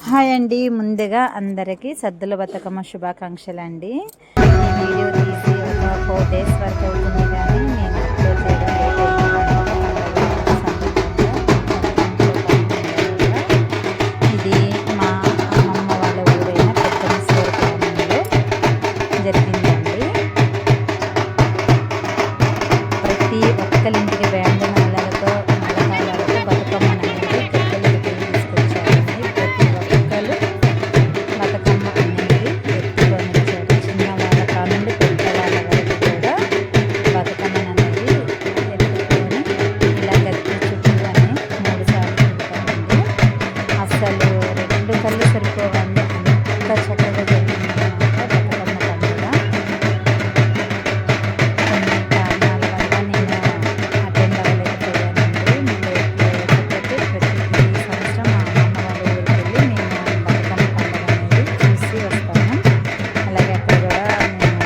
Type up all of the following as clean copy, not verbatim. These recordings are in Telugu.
హాయ్ అండి, ముందుగా అందరికీ సద్దుల బతుకమ్మ శుభాకాంక్షలు అండి. ఈ వీడియో తీసి ఒక 4 days వరకు అవుతుంది, కానీ నేను అప్లోడ్ చేయడం లేట్ అయింది. ఇది మా అమ్మమ్మ వాళ్ళ ఊరైన పెద్దమసూరు గ్రామంలో జరిగిందండి. ప్రతి ఒక్కరింటికి బ్యాండ్ మేళాలతో మేళతాళాలతో బతుకమ్మ అనేది గద్దెలకి తీసుకొచ్చారండి. ప్రతి ఒక్కరు బతుకమ్మ అనేది ఎత్తుకొని వచ్చారు. చిన్నవాళ్ళ కానుండి పెద్దవాళ్ళ వరకు కూడా బతుకమ్మ అనేది ఎత్తుకొని ఇలా గద్దె చుట్టూ అని 3 సార్లు తింటారండి. అసలు 2 కళ్ళు సరిపోవండి, అంత చక్కగా జరిగిందన్నమాట బతుకమ్మ పండుగ. కొన్ని కారణాల వల్ల నేను అటెండ్ అవ్వలేకపోయానండి. లేకపోతే ప్రతి సంవత్సరం మా అమ్మమ్మ వాళ్ళ ఊరికి వెళ్ళి నేను బతుకమ్మ పండుగ అనేది చూసి వస్తాను. అలాగే అక్కడ కూడా నేను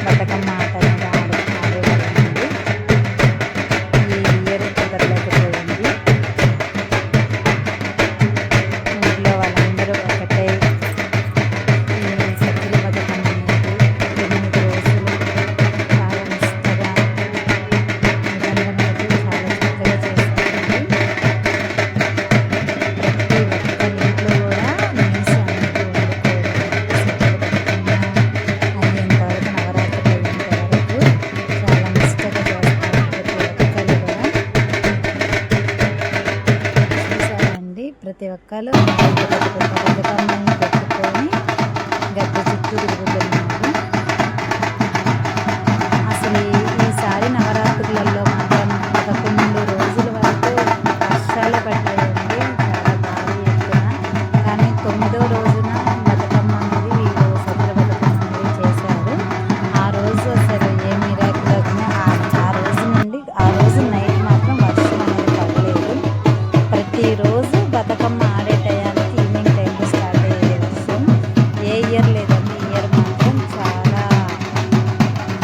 బతుకమ్మ ఆట అనేది ఆడేవాళ్ళమండి. ఈ ఇయర్ కుదరలేకపోయింది. ఊర్లో వాళ్ళందరూ ఒకటే ఈ సద్దుల బతుకమ్మ అనేది 8 రోజులు చాలా నిష్టగా నిబంధనలతో చాలా చక్కగా చేస్తారండి. ప్రతి ఒక్కరి ఇంట్లో కూడా నీసు అనేది వండుకోవడం, సద్దుల బతుకమ్మ అయ్యేంతవరకు నవరాత్రులు అయ్యేంతవరకు చాలా నిష్టగా చేస్తారు ప్రతి ఒక్కరు కూడా. చూసారండి, ప్రతి ఒక్కరు బతుకమ్మని పెట్టుకొని గద్దె చుట్టూ తిరుగుతున్నారు. అసలు ఈసారి నవరాత్రులలో మాత్రం 11 రోజుల వరకు వర్షాలు పడ్డాయండి, చాలా భారీ ఎత్తున. కానీ 9వ రోజున బతుకమ్మ అనేది వీళ్ళు సద్దుల బతుకమ్మ అనేది చేశారు. ఆ రోజు అసలు ఏ మిరాకిల్ వచ్చినా ఆ రోజు నుండి ఆ రోజు నైట్ మాత్రం వర్షం అనేది పడలేదు. ప్రతిరోజు బతుకమ్మ ఆడే టయానికి ఈవినింగ్ టైంలో స్టార్ట్ అయ్యేది వర్షం. ఏ ఇయర్ లేదండి, ఈ ఇయర్ మాత్రం చాలా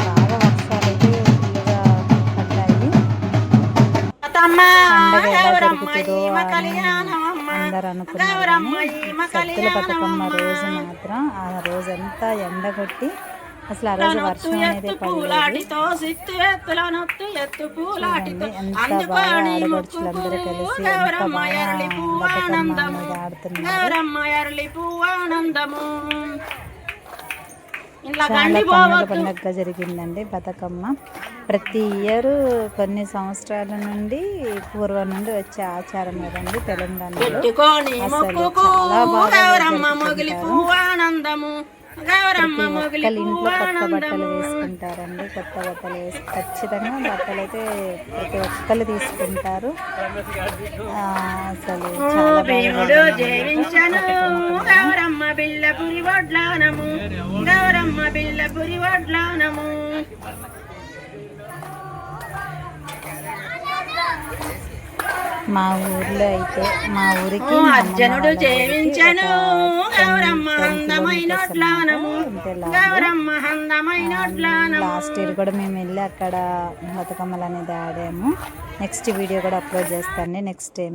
బాగా వర్షాలు అయితే ఫుల్గా పడ్డాయి. పండగ ఎలా జరుగుతుందో అని అందరు అనుకున్నారు, కానీ సద్దుల బతుకమ్మ రోజు మాత్రం ఆ రోజంతా ఎండ కొట్టి అసలు ఆ రోజు వర్షం అనేది పడలేదు. చూడండి ఎంత బాగా ఆడపడుచులందరూ కలిసి ఎంత బాగా బతుకమ్మ అనేది ఆడుతున్నారు. చాలా కన్నుల పండుగగా జరిగిందండి బతుకమ్మ. ప్రతి ఇయర్ కొన్ని సంవత్సరాల నుండి పూర్వం నుండి వచ్చే ఆచారం కదండి తెలంగాణలో. అసలు చాలా బాగా జరుపుకుంటారు. ప్రతి ఒక్కరి ఇంట్లో కొత్త బట్టలు వేసుకుంటారండి. కొత్త బట్టలు వేసి ఖచ్చితంగా బట్టలు అయితే ప్రతి ఒక్కరు తీసుకుంటారు. అసలు చాలా మా ఊర్లో అయితే మా ఊరికి అర్జునుడు చేయించను లాస్ట్ ఇయర్ కూడా మేము వెళ్ళి అక్కడ బతుకమ్మలు అనేది ఆడాము. నెక్స్ట్ వీడియో కూడా అప్లోడ్ చేస్తాను నెక్స్ట్ టైం.